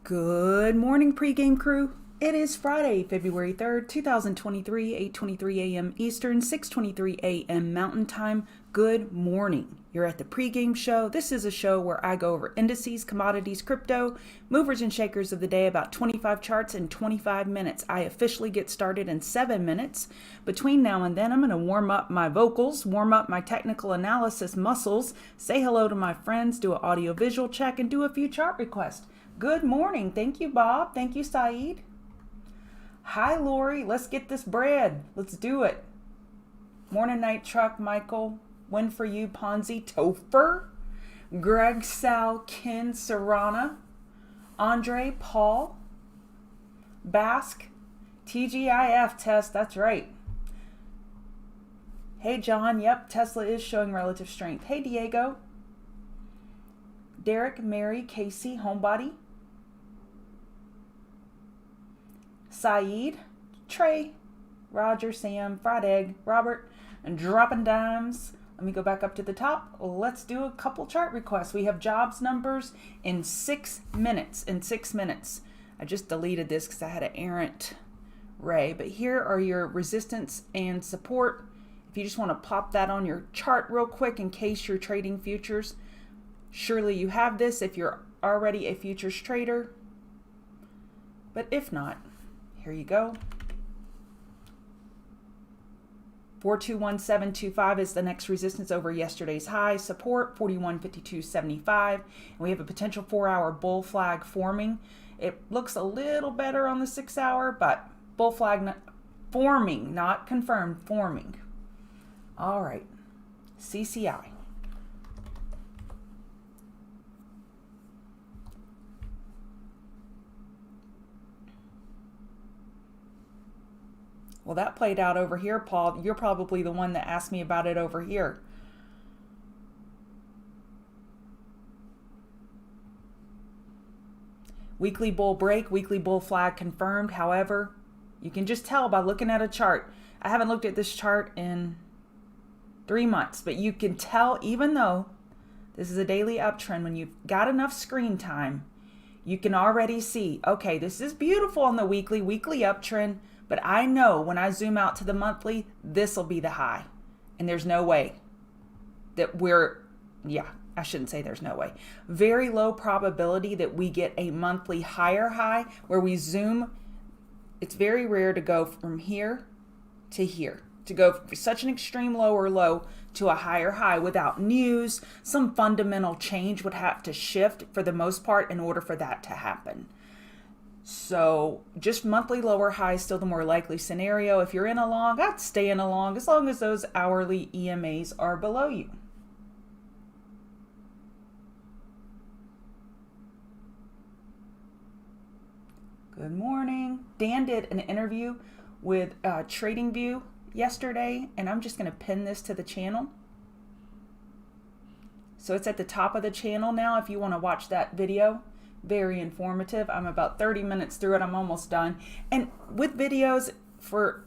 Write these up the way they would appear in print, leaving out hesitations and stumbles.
Good morning, pregame crew. It is Friday, February 3rd, 2023, 8:23 a.m. Eastern, 6:23 a.m. Mountain Time. Good morning. You're at the pregame show. This is a show where I go over indices, commodities, crypto, movers and shakers of the day, about 25 charts in 25 minutes. I officially get started in 7 minutes. Between now and then, I'm going to warm up my vocals, warm up my technical analysis muscles, say hello to my friends, do an audio-visual check, and do a few chart requests. Good morning. Thank you, Bob. Thank you, Saeed. Hi, Lori. Let's get this bread. Let's do it. Morning Night Truck, Michael. Win for you, Ponzi, Topher. Greg, Sal, Ken, Serrana. Andre, Paul. Basque. TGIF test. That's right. Hey, John. Yep, Tesla is showing relative strength. Hey, Diego. Derek, Mary, Casey, Homebody. Saeed, Trey, Roger, Sam, Fried Egg, Robert, and Dropping Dimes. Let me go back up to the top. Let's do a couple chart requests. We have jobs numbers in 6 minutes. I just deleted this because I had an errant ray. But here are your resistance and support. If you just want to pop that on your chart real quick in case you're trading futures. Surely you have this if you're already a futures trader. But if not, here you go. 421725 is the next resistance over yesterday's high. Support 4152.75. And we have a potential 4-hour bull flag forming. It looks a little better on the 6-hour, but bull flag forming, not confirmed, forming. All right, CCI. Well, that played out over here, Paul. You're probably the one that asked me about it over here. Weekly bull break, weekly bull flag confirmed. However, you can just tell by looking at a chart. I haven't looked at this chart in 3 months, but you can tell, even though this is a daily uptrend, when you've got enough screen time, you can already see, okay, this is beautiful on the weekly uptrend. But I know when I zoom out to the monthly, this will be the high. And there's no way that I shouldn't say there's no way. Very low probability that we get a monthly higher high where we zoom. It's very rare to go from here to here, to go from such an extreme lower low to a higher high without news. Some fundamental change would have to shift for the most part in order for that to happen. So just monthly lower high is still the more likely scenario. If you're in a long, I'd stay in a long as long as those hourly EMAs are below you. Good morning. Dan did an interview with TradingView yesterday, and I'm just going to pin this to the channel. So it's at the top of the channel now if you want to watch that video. Very informative. I'm about 30 minutes through it. I'm almost done. And with videos,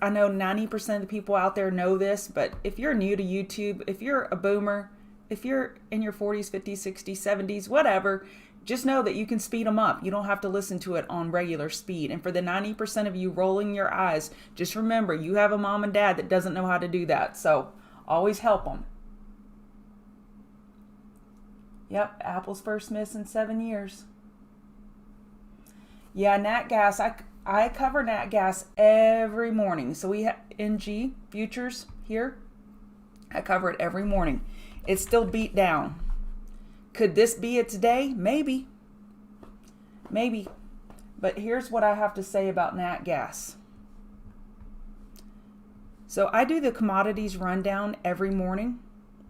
I know 90% of the people out there know this, but if you're new to YouTube, if you're a boomer, if you're in your 40s, 50s, 60s, 70s, whatever, just know that you can speed them up. You don't have to listen to it on regular speed. And for the 90% of you rolling your eyes, just remember you have a mom and dad that doesn't know how to do that. So always help them. Yep, Apple's first miss in 7 years. Yeah, nat gas. I cover nat gas every morning. So we have NG futures here. I cover it every morning. It's still beat down. Could this be it today? Maybe. But here's what I have to say about nat gas. So I do the commodities rundown every morning.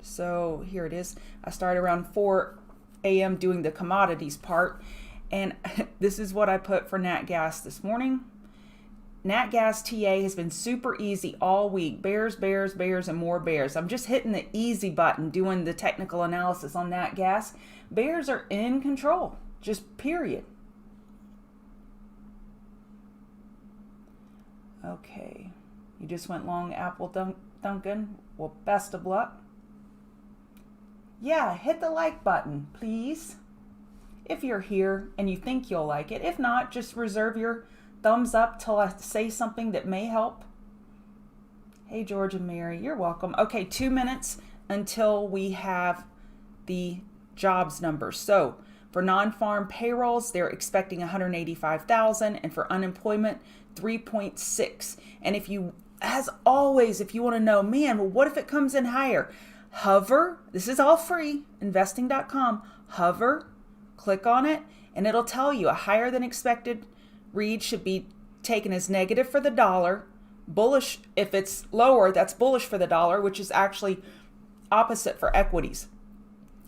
So here it is. I start around 4 a.m. doing the commodities part. And this is what I put for nat gas this morning. Nat gas TA has been super easy all week. Bears, and more bears. I'm just hitting the easy button doing the technical analysis on nat gas. Bears are in control, just period. Okay, you just went long Apple Duncan. Well, best of luck. Yeah, hit the like button, please. if you're here and you think you'll like it. If not, just reserve your thumbs up till I say something that may help. Hey, George and Mary, you're welcome. Okay, 2 minutes until we have the jobs numbers. So for non-farm payrolls, they're expecting 185,000, and for unemployment, 3.6. And if you, as always, if you want to know, man, well, what if it comes in higher? Hover, this is all free, investing.com, hover, click on it, and it'll tell you a higher than expected read should be taken as negative for the dollar. Bullish, if it's lower, that's bullish for the dollar, which is actually opposite for equities.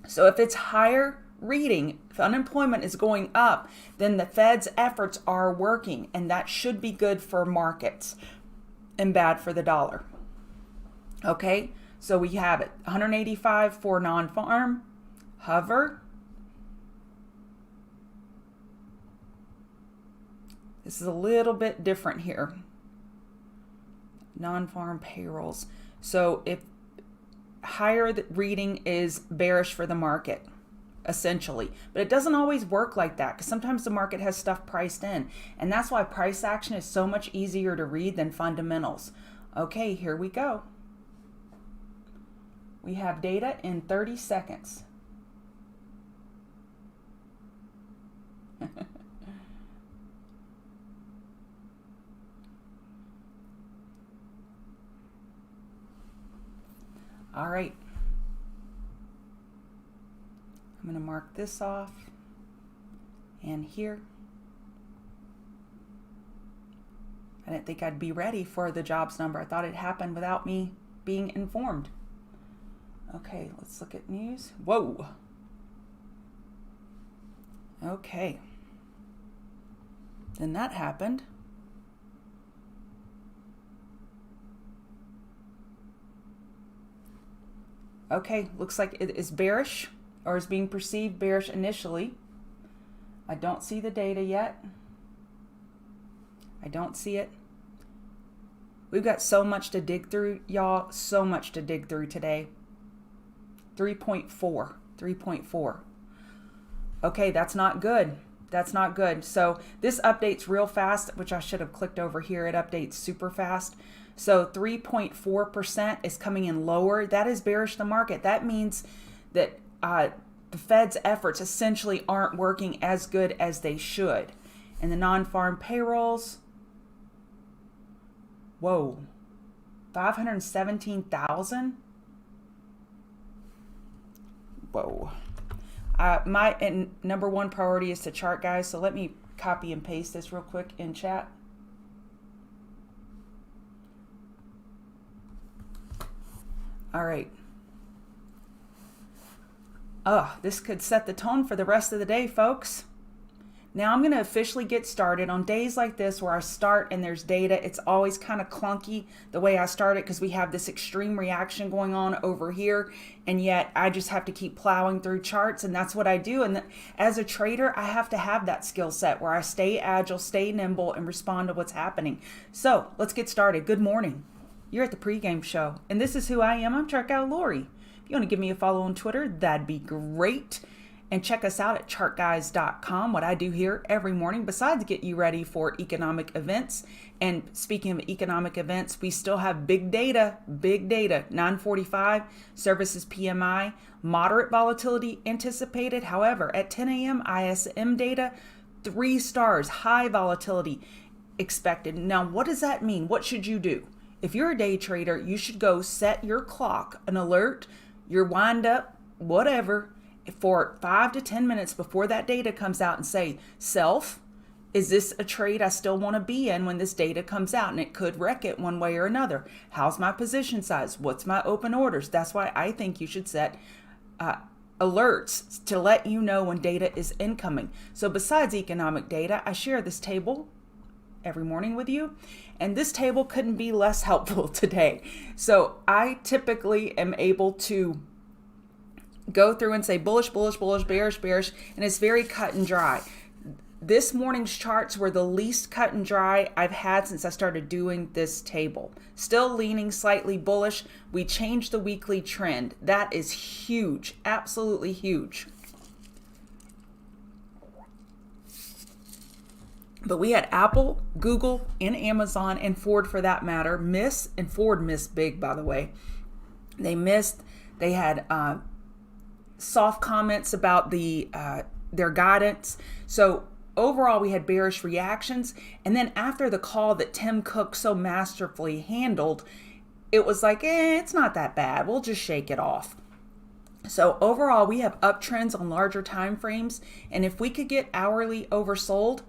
So if it's higher reading, if unemployment is going up, then the Fed's efforts are working, and that should be good for markets and bad for the dollar. Okay, so we have it 185 for non-farm, hover. This is a little bit different here. Non-farm payrolls. So if higher reading is bearish for the market, essentially. But it doesn't always work like that, because sometimes the market has stuff priced in. And that's why price action is so much easier to read than fundamentals. Okay, here we go. We have data in 30 seconds. All right. I'm going to mark this off and here. I didn't think I'd be ready for the jobs number. I thought it happened without me being informed. Okay, let's look at news. Whoa. Okay. Then that happened. Okay, looks like it is bearish, or is being perceived bearish initially. I don't see the data yet. I don't see it. We've got so much to dig through, y'all. So much to dig through today. 3.4. 3.4. Okay, that's not good. That's not good. So this updates real fast, which I should have clicked over here. It updates super fast. So 3.4% is coming in lower. That is bearish the market. That means that the Fed's efforts essentially aren't working as good as they should. And the non-farm payrolls, whoa, 517,000? Whoa. My number one priority is to chart, guys. So let me copy and paste this real quick in chat. All right. This could set the tone for the rest of the day, folks. Now I'm going to officially get started. On days like this where I start and there's data, it's always kind of clunky the way I start it, because we have this extreme reaction going on over here, and yet I just have to keep plowing through charts, and that's what I do. And as a trader, I have to have that skill set where I stay agile, stay nimble, and respond to what's happening. So let's get started. Good morning. You're at the pregame show, and this is who I am. I'm Chart Gal Lori. If you want to give me a follow on Twitter, that'd be great. And check us out at chartguys.com. What I do here every morning, besides get you ready for economic events. And speaking of economic events, we still have big data, 945, services PMI, moderate volatility anticipated. However, at 10 a.m. ISM data, 3 stars, high volatility expected. Now, what does that mean? What should you do? If you're a day trader, you should go set your clock, an alert, your wind up, whatever, for 5 to 10 minutes before that data comes out and say, self, is this a trade I still want to be in when this data comes out? And it could wreck it one way or another. How's my position size? What's my open orders? That's why I think you should set alerts to let you know when data is incoming. So besides economic data, I share this table every morning with you, and this table couldn't be less helpful today. So I typically am able to go through and say bullish, bullish, bullish, bearish, bearish, and it's very cut and dry. This morning's charts were the least cut and dry I've had since I started doing this table. Still leaning slightly bullish. We changed the weekly trend. That is huge, absolutely huge. But we had Apple, Google, and Amazon, and Ford for that matter, miss, and Ford missed big, by the way. They missed. They had soft comments about their guidance. So overall, we had bearish reactions. And then after the call that Tim Cook so masterfully handled, it was like, it's not that bad. We'll just shake it off. So overall, we have uptrends on larger time frames. And if we could get hourly oversold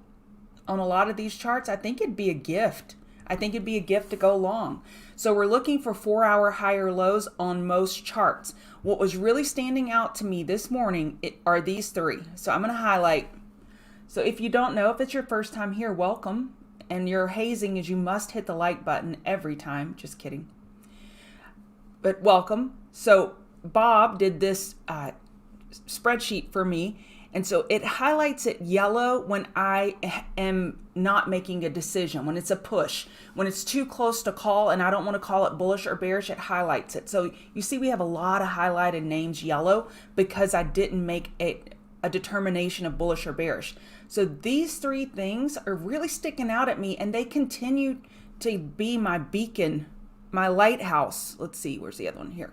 on a lot of these charts, I think it'd be a gift. I think it'd be a gift to go long. So we're looking for 4-hour higher lows on most charts. What was really standing out to me this morning are these three. So I'm going to highlight. So if you don't know, if it's your first time here, welcome. And you're hazing as you must hit the like button every time. Just kidding. But welcome. So Bob did this spreadsheet for me. And so it highlights it yellow when I am not making a decision, when it's a push. When it's too close to call and I don't want to call it bullish or bearish, it highlights it. So you see we have a lot of highlighted names yellow because I didn't make a determination of bullish or bearish. So these three things are really sticking out at me, and they continue to be my beacon, my lighthouse. Let's see, where's the other one here?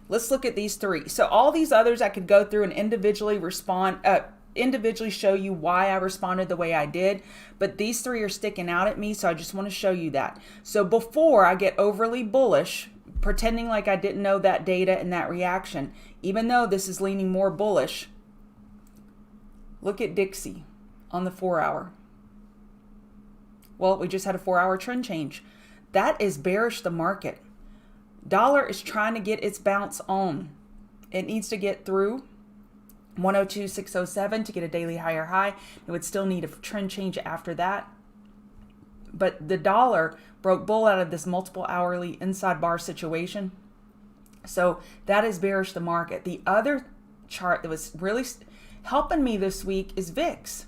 Let's look at these three. So all these others I could go through and individually show you why I responded the way I did. But these three are sticking out at me, so I just want to show you that. So before I get overly bullish, pretending like I didn't know that data and that reaction, even though this is leaning more bullish, look at Dixie on the 4-hour. Well, we just had a 4-hour trend change. That is bearish the market. Dollar is trying to get its bounce on. It needs to get through 102.607 to get a daily higher high. It would still need a trend change after that. But the dollar broke bull out of this multiple hourly inside bar situation. So that is bearish the market. The other chart that was really helping me this week is VIX.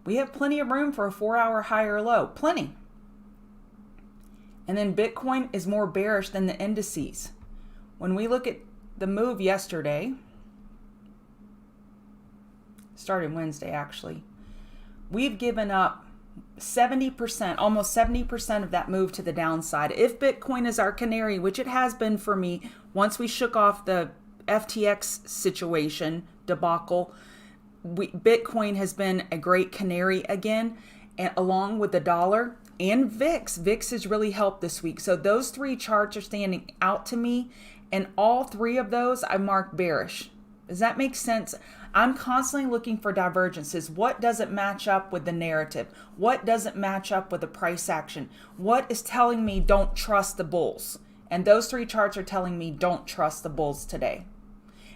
We have plenty of room for a 4-hour higher low. Plenty. And then Bitcoin is more bearish than the indices. When we look at the move yesterday, started Wednesday actually, we've given up 70%, almost 70% of that move to the downside. If Bitcoin is our canary, which it has been for me, once we shook off the FTX situation debacle, Bitcoin has been a great canary again, and along with the dollar. And VIX. VIX has really helped this week. So those three charts are standing out to me. And all three of those I marked bearish. Does that make sense? I'm constantly looking for divergences. What doesn't match up with the narrative? What doesn't match up with the price action? What is telling me don't trust the bulls? And those three charts are telling me don't trust the bulls today.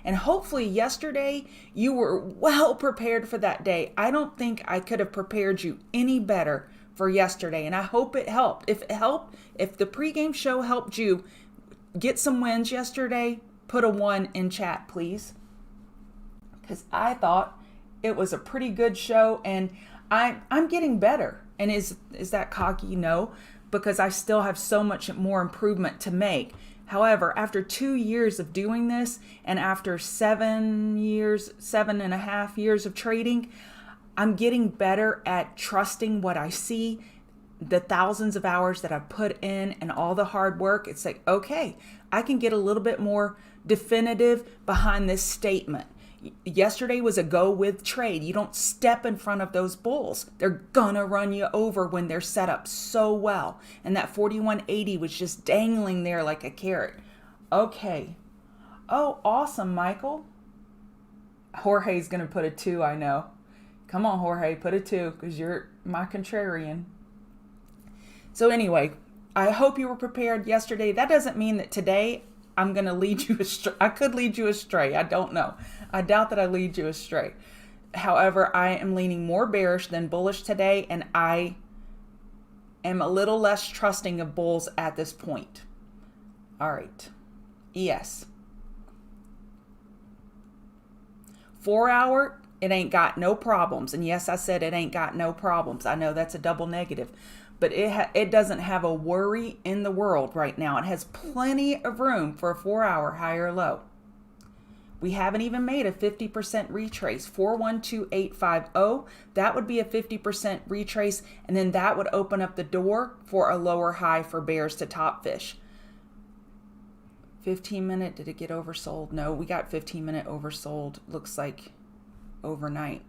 And hopefully yesterday you were well prepared for that day. I don't think I could have prepared you any better for yesterday, and I hope it helped. If it helped, if the pregame show helped you get some wins yesterday, put a 1 in chat, please. Because I thought it was a pretty good show, and I'm getting better. And is that cocky? No, because I still have so much more improvement to make. However, after 2 years of doing this, and after 7.5 years of trading, I'm getting better at trusting what I see, the thousands of hours that I've put in and all the hard work. It's like, okay, I can get a little bit more definitive behind this statement. Yesterday was a go with trade. You don't step in front of those bulls. They're gonna run you over when they're set up so well. And that 4180 was just dangling there like a carrot. Okay. Oh, awesome, Michael. Jorge's gonna put a 2, I know. Come on, Jorge, put a 2 because you're my contrarian. So anyway, I hope you were prepared yesterday. That doesn't mean that today I'm going to lead you astray. I could lead you astray. I don't know. I doubt that I lead you astray. However, I am leaning more bearish than bullish today, and I am a little less trusting of bulls at this point. All right. ES. 4-hour, it ain't got no problems. And yes, I said it ain't got no problems. I know that's a double negative. But it doesn't have a worry in the world right now. It has plenty of room for a 4-hour higher low. We haven't even made a 50% retrace. 412850, that would be a 50% retrace, and then that would open up the door for a lower high for bears to top fish. 15-minute, did it get oversold? No, we got 15-minute oversold, looks like overnight.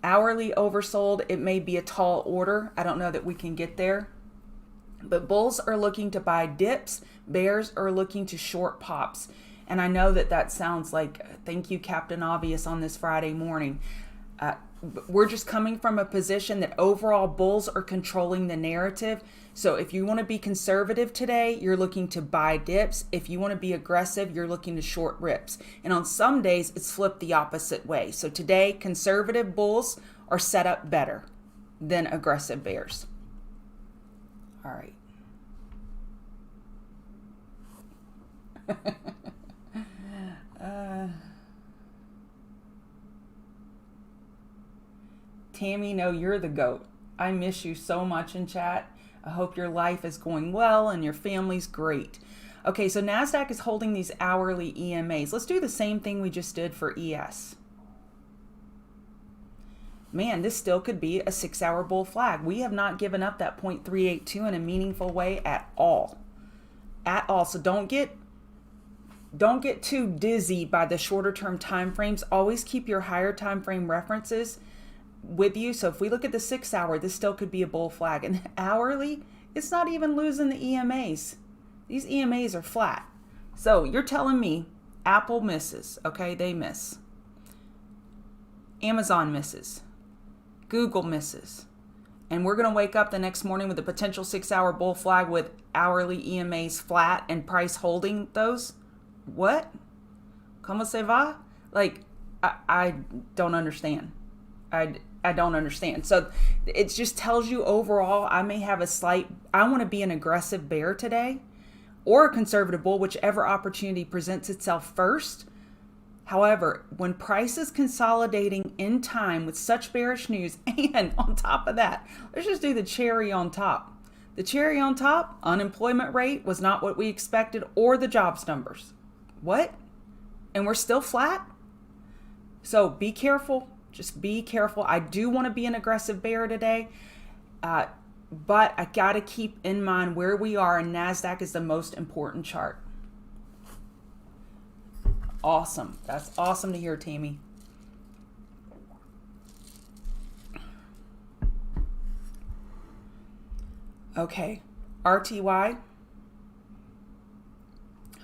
Hourly oversold, it may be a tall order. I don't know that we can get there. But bulls are looking to buy dips. Bears are looking to short pops. And I know that that sounds like, thank you, Captain Obvious, on this Friday morning. We're just coming from a position that overall bulls are controlling the narrative. So if you want to be conservative today, you're looking to buy dips. If you want to be aggressive, you're looking to short rips. And on some days, it's flipped the opposite way. So today, conservative bulls are set up better than aggressive bears. All right. Tammy, no, you're the GOAT. I miss you so much in chat. I hope your life is going well and your family's great. Okay, so NASDAQ is holding these hourly EMAs. Let's do the same thing we just did for ES. Man, this still could be a 6-hour bull flag. We have not given up that 0.382 in a meaningful way at all. At all. So don't get too dizzy by the shorter term time frames. Always keep your higher time frame references with you. So if we look at the 6-hour, this still could be a bull flag. And hourly, it's not even losing the EMAs. These EMAs are flat. So you're telling me Apple misses. Okay, they miss. Amazon misses. Google misses. And we're going to wake up the next morning with a potential 6-hour bull flag with hourly EMAs flat and price holding those. What? Comment se va? Like, I don't understand. I don't understand. So it just tells you overall, I may have I want to be an aggressive bear today or a conservative bull, whichever opportunity presents itself first. However, when price is consolidating in time with such bearish news, and on top of that, let's just do the cherry on top. The cherry on top, unemployment rate was not what we expected, or the jobs numbers. What? And we're still flat? So be careful. Just be careful. I do want to be an aggressive bear today, but I got to keep in mind where we are, and NASDAQ is the most important chart. Awesome. That's awesome to hear, Tammy. Okay. RTY.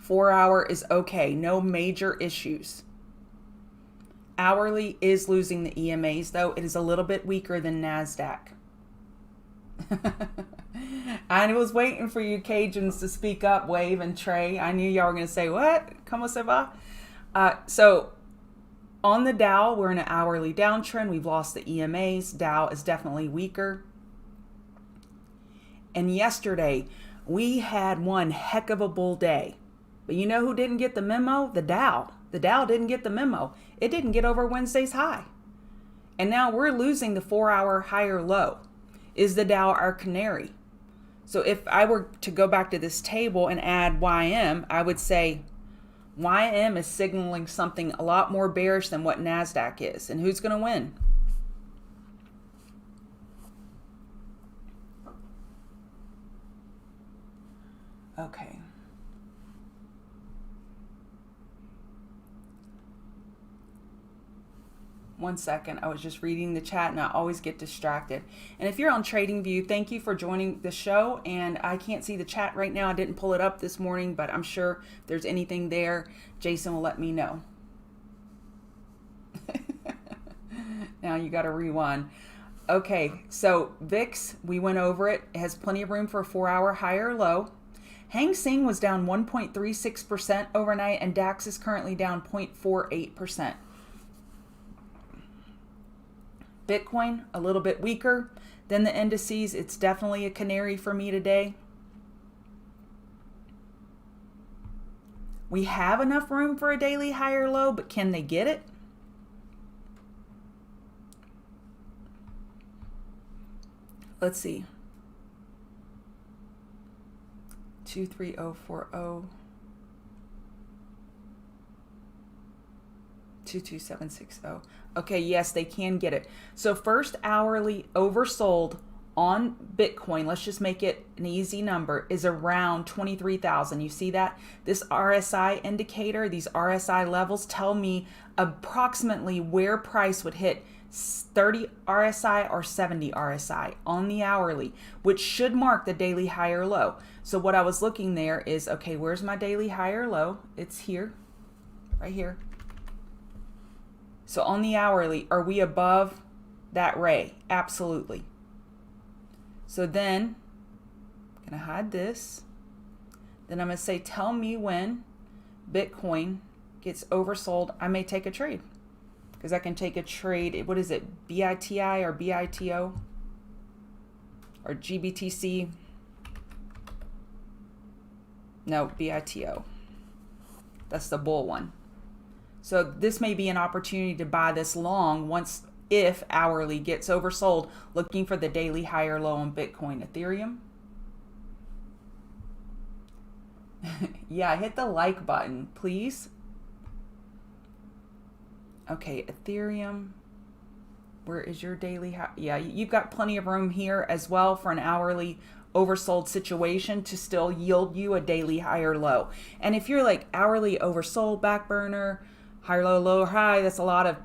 4-hour is okay. No major issues. Hourly is losing the EMAs, though. It is a little bit weaker than NASDAQ. I was waiting for you Cajuns to speak up, Wave and Trey. I knew y'all were going to say, what? Comment se va? So on the Dow, we're in an hourly downtrend. We've lost the EMAs. Dow is definitely weaker. And yesterday, we had one heck of a bull day. But you know who didn't get the memo? The Dow. The Dow didn't get the memo. It didn't get over Wednesday's high. And now we're losing the 4-hour higher low. Is the Dow our canary? So if I were to go back to this table and add YM, I would say YM is signaling something a lot more bearish than what NASDAQ is. And who's going to win? Okay. One second, I was just reading the chat and I always get distracted. And if you're on TradingView, thank you for joining the show. And I can't see the chat right now. I didn't pull it up this morning, but I'm sure if there's anything there, Jason will let me know. Now you got to rewind. Okay, so VIX, we went over it. It has plenty of room for a 4-hour higher low. Hang Seng was down 1.36% overnight, and DAX is currently down 0.48%. Bitcoin, a little bit weaker than the indices. It's definitely a canary for me today. We have enough room for a daily higher low, but can they get it? Let's see. 23040. 22760. Okay, yes, they can get it. So first hourly oversold on Bitcoin, let's just make it an easy number, is around 23,000. You see that? This RSI indicator, these RSI levels tell me approximately where price would hit 30 RSI or 70 RSI on the hourly, which should mark the daily high or low. So what I was looking there is, okay, where's my daily high or low? It's here, right here. So on the hourly, are we above that ray? Absolutely. So then I'm going to hide this. Then I'm going to say, tell me when Bitcoin gets oversold. I may take a trade, because I can take a trade. What is it? BITI or BITO or GBTC? No, BITO. That's the bull one. So this may be an opportunity to buy this long if hourly gets oversold, looking for the daily high or low on Bitcoin. Ethereum. Yeah, hit the like button, please. Okay, Ethereum. Where is your daily high? Yeah, you've got plenty of room here as well for an hourly oversold situation to still yield you a daily high or low. And if you're like hourly oversold, back burner, higher low, lower high, that's a lot of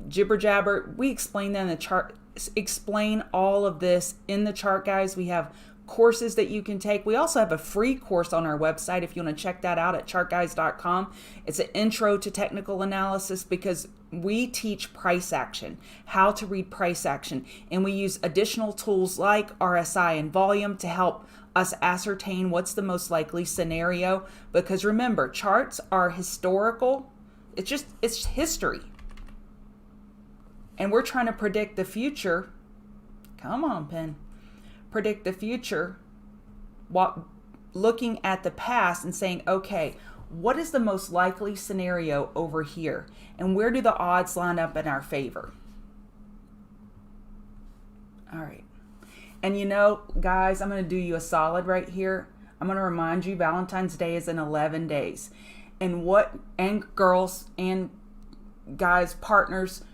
jibber jabber. We explain that in the chart, explain all of this in the chart, guys. We have courses that you can take. We also have a free course on our website if you want to check that out at chartguys.com. It's an intro to technical analysis, because we teach price action, how to read price action, and we use additional tools like RSI and volume to help us ascertain what's the most likely scenario. Because remember, charts are historical. It's history. And we're trying to predict the future. Come on, pen. Predict the future, looking at the past and saying, okay, what is the most likely scenario over here? And where do the odds line up in our favor? All right. And you know, guys, I'm going to do you a solid right here. I'm going to remind you Valentine's Day is in 11 days. And girls and guys, partners,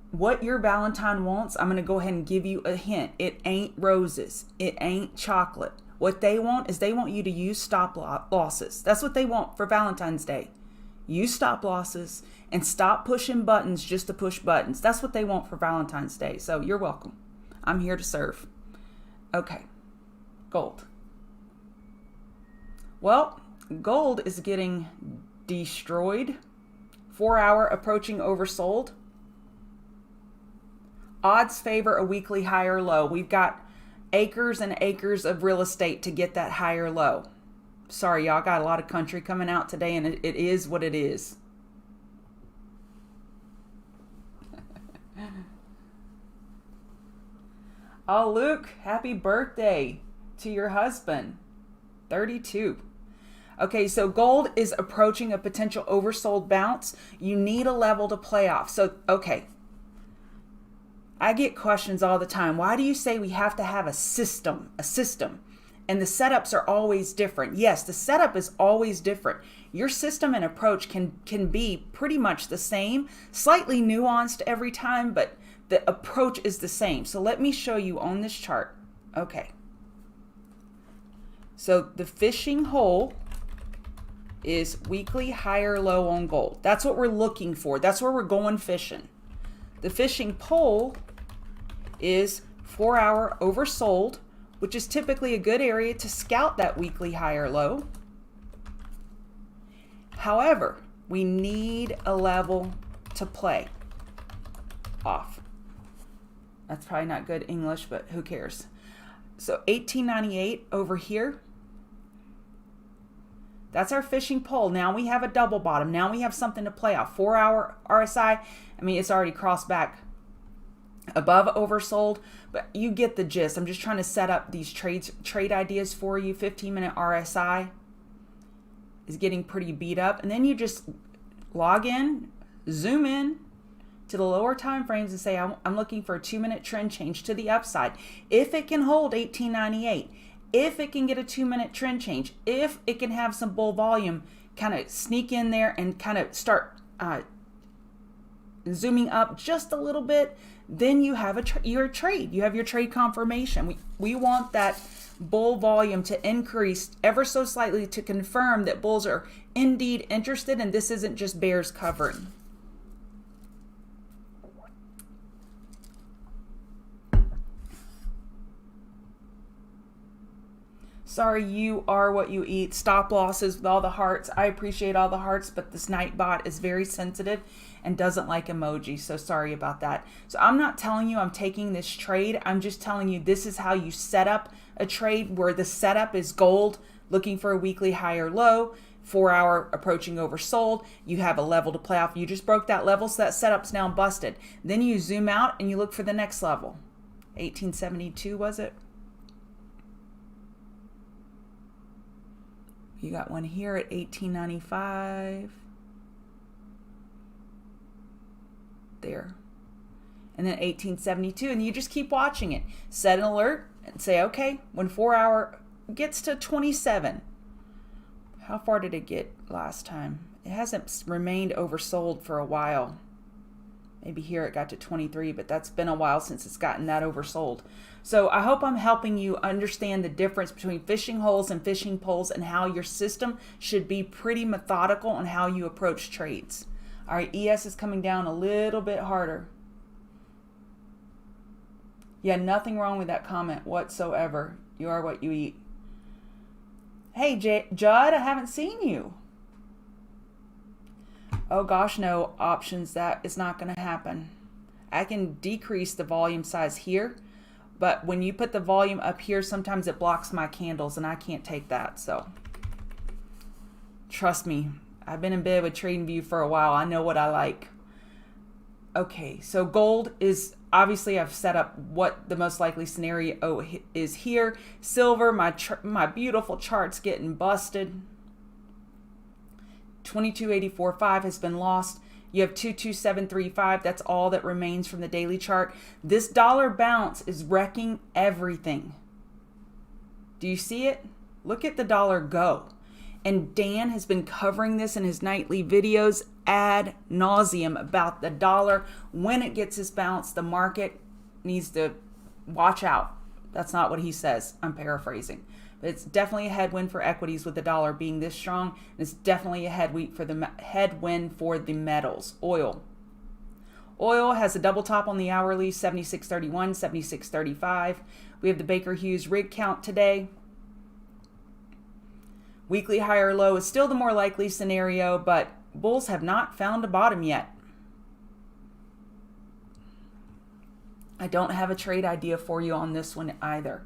what your Valentine wants, I'm going to go ahead and give you a hint. It ain't roses. It ain't chocolate. What they want is they want you to use stop losses. That's what they want for Valentine's Day. Use stop losses and stop pushing buttons just to push buttons. That's what they want for Valentine's Day. So you're welcome. I'm here to serve. Okay. Gold. Well, gold is getting destroyed. 4 hour approaching oversold. Odds favor a weekly high or low. We've got acres and acres of real estate to get that high or low. Sorry, y'all, got a lot of country coming out today, and it is what it is. Oh, Luke, happy birthday to your husband. 32. Okay, so gold is approaching a potential oversold bounce. You need a level to play off. So, okay. I get questions all the time. Why do you say we have to have a system? And the setups are always different. Yes, the setup is always different. Your system and approach can be pretty much the same, slightly nuanced every time, but the approach is the same. So let me show you on this chart. Okay. So the fishing hole is weekly high or low on gold. That's what we're looking for. That's where we're going fishing. The fishing pole is 4 hour oversold, which is typically a good area to scout that weekly high or low. However, we need a level to play off. That's probably not good English, but who cares? So 1898 over here. That's our fishing pole. Now we have a double bottom. Now we have something to play off. 4 hour RSI. I mean, it's already crossed back above oversold, but you get the gist. I'm just trying to set up these trade ideas for you. 15-minute RSI is getting pretty beat up. And then you just log in, zoom in to the lower time frames and say, I'm looking for a 2-minute trend change to the upside. If it can hold 1898, if it can get a 2-minute trend change, if it can have some bull volume kind of sneak in there and kind of start zooming up just a little bit, then you have your trade. You have your trade confirmation. We want that bull volume to increase ever so slightly to confirm that bulls are indeed interested and this isn't just bears covering. Sorry, you are what you eat. Stop losses with all the hearts. I appreciate all the hearts, but this Nightbot is very sensitive and doesn't like emoji, so sorry about that. So I'm not telling you I'm taking this trade. I'm just telling you this is how you set up a trade, where the setup is gold looking for a weekly high or low, 4 hour approaching oversold. You have a level to play off. You just broke that level, so that setup's now busted. Then you zoom out and you look for the next level. 1872 was it? You got one here at 1895. There. And then 1872, and you just keep watching it. Set an alert and say, okay, when 4 hour gets to 27. How far did it get last time? It hasn't remained oversold for a while. Maybe here it got to 23, but that's been a while since it's gotten that oversold. So I hope I'm helping you understand the difference between fishing holes and fishing poles, and how your system should be pretty methodical on how you approach trades. All right, ES is coming down a little bit harder. Yeah, nothing wrong with that comment whatsoever. You are what you eat. Hey, Judd, I haven't seen you. Oh gosh, no, options, that is not going to happen. I can decrease the volume size here, but when you put the volume up here, sometimes it blocks my candles and I can't take that. So trust me, I've been in bed with TradingView for a while. I know what I like. Okay, so gold is obviously, I've set up what the most likely scenario is here. Silver, my beautiful chart's getting busted. 2284.5 has been lost. You have 22735. That's all that remains from the daily chart. This dollar bounce is wrecking everything. Do you see it? Look at the dollar go. And Dan has been covering this in his nightly videos ad nauseum about the dollar. When it gets this bounce, the market needs to watch out. That's not what he says. I'm paraphrasing. But it's definitely a headwind for equities with the dollar being this strong. And it's definitely a headwind for the metals. Oil. Oil has a double top on the hourly, 76.31, 76.35. We have the Baker Hughes rig count today. Weekly high or low is still the more likely scenario, but bulls have not found a bottom yet. I don't have a trade idea for you on this one either.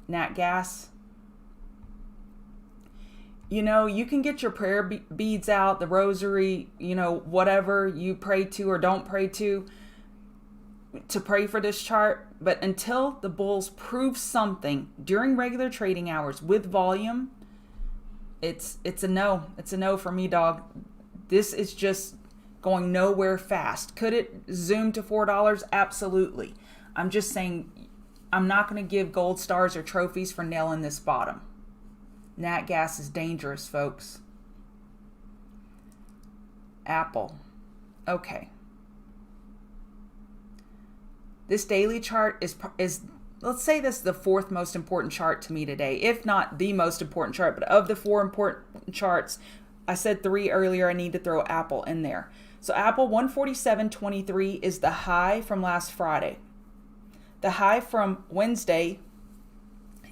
Nat gas. You know, you can get your prayer beads out, the rosary, you know, whatever you pray to or don't pray to pray for this chart. But until the bulls prove something during regular trading hours with volume, it's a no. It's a no for me, dog. This is just going nowhere fast. Could it zoom to $4? Absolutely. I'm just saying I'm not going to give gold stars or trophies for nailing this bottom. Nat gas is dangerous, folks. Apple. Okay. This daily chart is let's say this is the fourth most important chart to me today, if not the most important chart, but of the four important charts, I said 3 earlier, I need to throw Apple in there. So Apple 147.23 is the high from last Friday. The high from Wednesday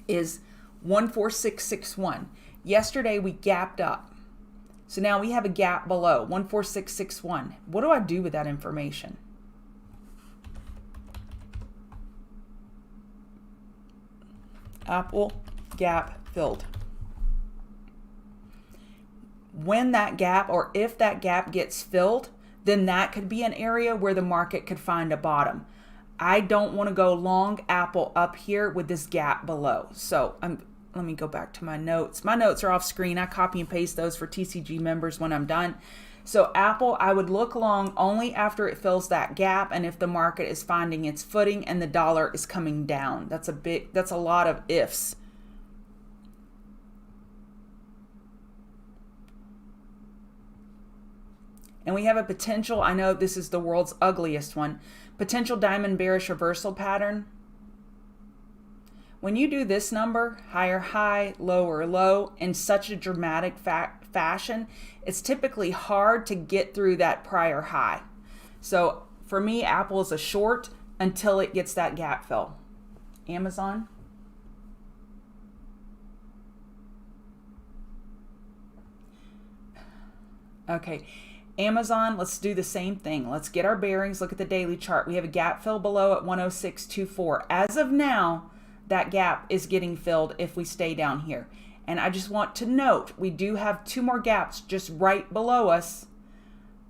is 14661. Yesterday we gapped up. So now we have a gap below 14661. What do I do with that information? Apple gap filled. When that gap, or if that gap gets filled, then that could be an area where the market could find a bottom. I don't want to go long Apple up here with this gap below. So let me go back to my notes. My notes are off screen. I copy and paste those for TCG members when I'm done. So Apple, I would look long only after it fills that gap and if the market is finding its footing and the dollar is coming down. That's a lot of ifs. And we have a potential, I know this is the world's ugliest one, potential diamond bearish reversal pattern. When you do this number, higher high, lower low, in such a dramatic fashion, it's typically hard to get through that prior high. So for me, Apple is a short until it gets that gap fill. Amazon. Okay, Amazon, let's do the same thing. Let's get our bearings, look at the daily chart. We have a gap fill below at 106.24. As of now, that gap is getting filled if we stay down here. And I just want to note, we do have 2 more gaps just right below us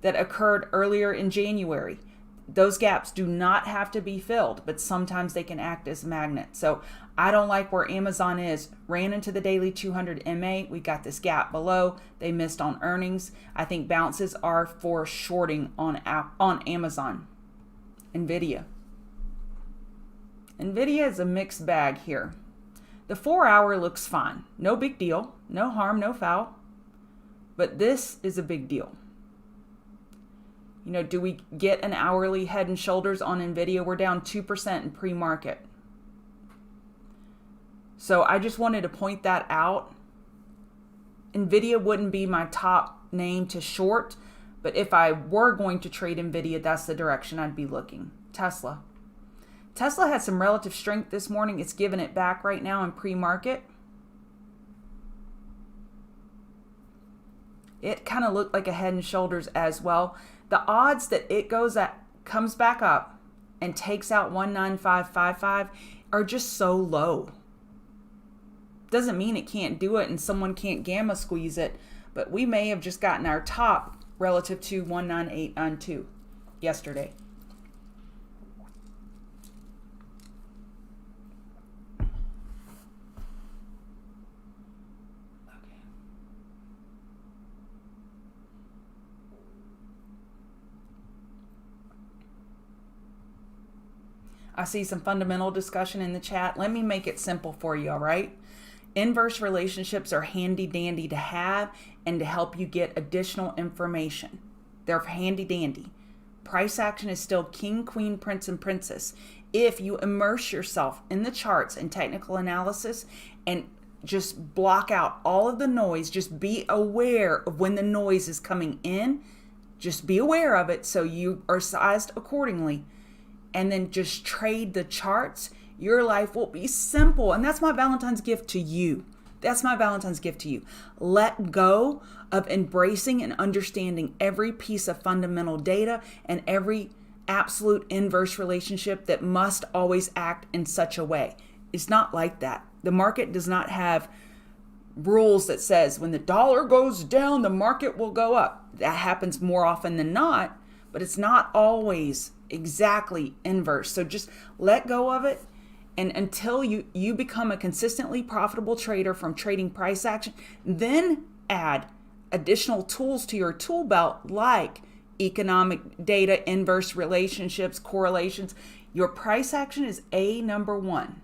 that occurred earlier in January. Those gaps do not have to be filled, but sometimes they can act as magnets. So I don't like where Amazon is. Ran into the daily 200 MA. We got this gap below. They missed on earnings. I think bounces are for shorting on Amazon. Nvidia. Nvidia is a mixed bag here. The 4-hour looks fine. No big deal. No harm, no foul. But this is a big deal. You know, do we get an hourly head and shoulders on Nvidia? We're down 2% in pre-market. So I just wanted to point that out. Nvidia wouldn't be my top name to short, but if I were going to trade Nvidia, that's the direction I'd be looking. Tesla. Tesla had some relative strength this morning. It's giving it back right now in pre-market. It kind of looked like a head and shoulders as well. The odds that it comes back up and takes out 19555 are just so low. Doesn't mean it can't do it and someone can't gamma squeeze it, but we may have just gotten our top relative to 19892 yesterday. I see some fundamental discussion in the chat. Let me make it simple for you, all right? Inverse relationships are handy dandy to have and to help you get additional information. They're handy dandy. Price action is still king, queen, prince, and princess. If you immerse yourself in the charts and technical analysis and just block out all of the noise, just be aware of when the noise is coming in. Just be aware of it so you are sized accordingly. And then just trade the charts, your life will be simple. And that's my Valentine's gift to you. That's my Valentine's gift to you. Let go of embracing and understanding every piece of fundamental data and every absolute inverse relationship that must always act in such a way. It's not like that. The market does not have rules that says when the dollar goes down, the market will go up. That happens more often than not, but it's not always exactly inverse. So just let go of it. And until you become a consistently profitable trader from trading price action, then add additional tools to your tool belt like economic data, inverse relationships, correlations. Your price action is number one.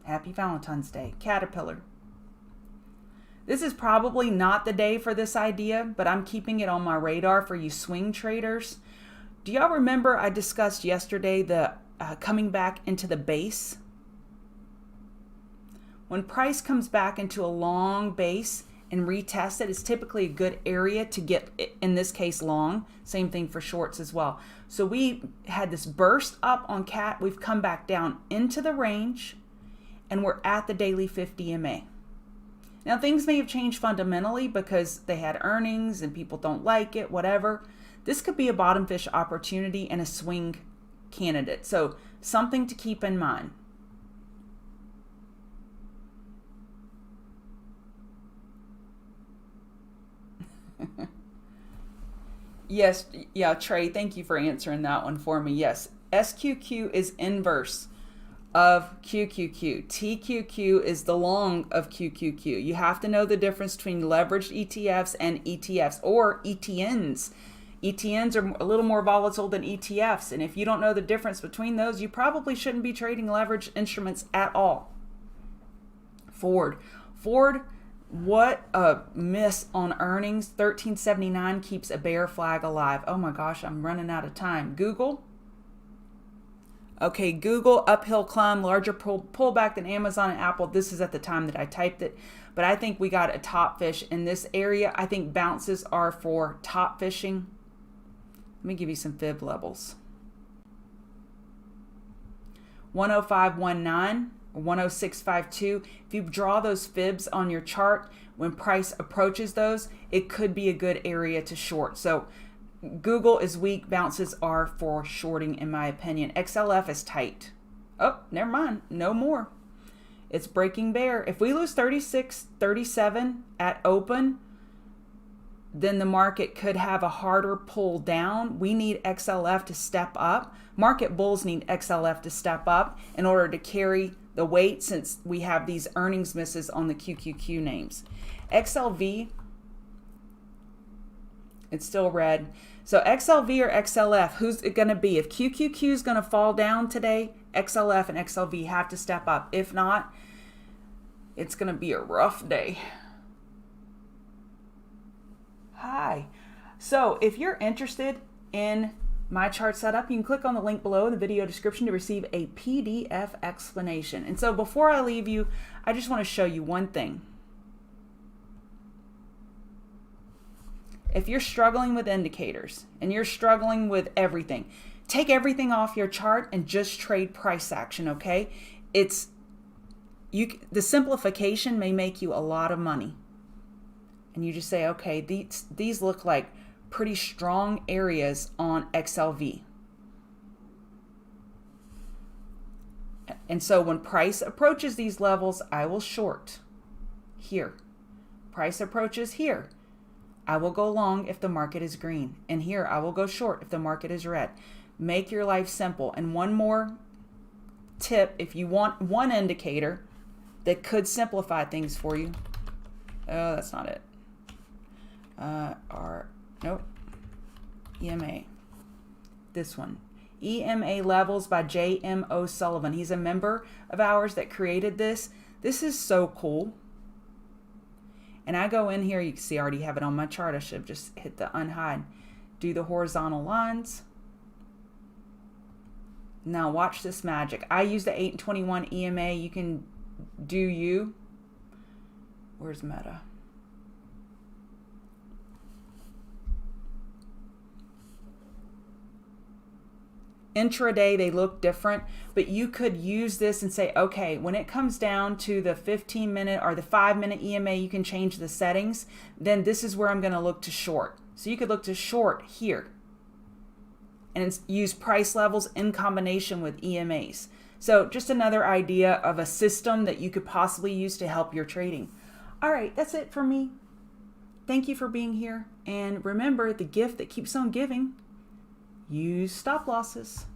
Happy Valentine's Day. Caterpillar. This is probably not the day for this idea, but I'm keeping it on my radar for you swing traders. Do y'all remember I discussed yesterday the coming back into the base? When price comes back into a long base and retest it, it's typically a good area to get, in this case, long. Same thing for shorts as well. So we had this burst up on CAT. We've come back down into the range, and we're at the daily 50 MA. Now, things may have changed fundamentally because they had earnings and people don't like it, whatever. This could be a bottom fish opportunity and a swing candidate. So something to keep in mind. Yes, yeah, Trey, thank you for answering that one for me. Yes, SQQ is inverse of QQQ. TQQ is the long of QQQ. You have to know the difference between leveraged ETFs and ETFs or ETNs. ETNs are a little more volatile than ETFs, and if you don't know the difference between those, you probably shouldn't be trading leveraged instruments at all. Ford, What a miss on earnings. 13.79 keeps a bear flag alive. Oh my gosh, I'm running out of time. Google. Okay, Google, uphill climb, larger pullback than Amazon and Apple. This is at the time that I typed it. But I think we got a top fish in this area. I think bounces are for top fishing. Let me give you some fib levels. 105.19. 106.52. If you draw those fibs on your chart, when price approaches those, it could be a good area to short. So Google is weak, bounces are for shorting in my opinion. XLF is tight. Oh, never mind, no more. It's breaking bear. If we lose 36, 37 at open, then the market could have a harder pull down. We need XLF to step up. Market bulls need XLF to step up in order to carry the weight, since we have these earnings misses on the QQQ names. XLV, it's still red. So XLV or XLF, who's it going to be? If QQQ is going to fall down today, XLF and XLV have to step up. If not, it's going to be a rough day. Hi. So if you're interested in my chart setup, you can click on the link below in the video description to receive a PDF explanation. And so before I leave you, I just want to show you one thing. If you're struggling with indicators and you're struggling with everything, take everything off your chart and just trade price action, okay? The simplification may make you a lot of money. And you just say, okay, these look like pretty strong areas on XLV. And so when price approaches these levels, I will short here. Price approaches here, I will go long if the market is green. And here I will go short if the market is red. Make your life simple. And one more tip, if you want one indicator that could simplify things for you. Oh, that's not it. Nope. EMA. This one. EMA Levels by J.M. O'Sullivan. He's a member of ours that created this. This is so cool. And I go in here, you can see I already have it on my chart. I should have just hit the unhide. Do the horizontal lines. Now watch this magic. I use the 8/21 EMA. You can do you. Where's Meta? Intraday, they look different, but you could use this and say, okay, when it comes down to the 15-minute or the 5-minute EMA, you can change the settings. Then this is where I'm going to look to short. So you could look to short here and use price levels in combination with EMAs. So just another idea of a system that you could possibly use to help your trading. All right, that's it for me. Thank you for being here. And remember, the gift that keeps on giving, use stop losses.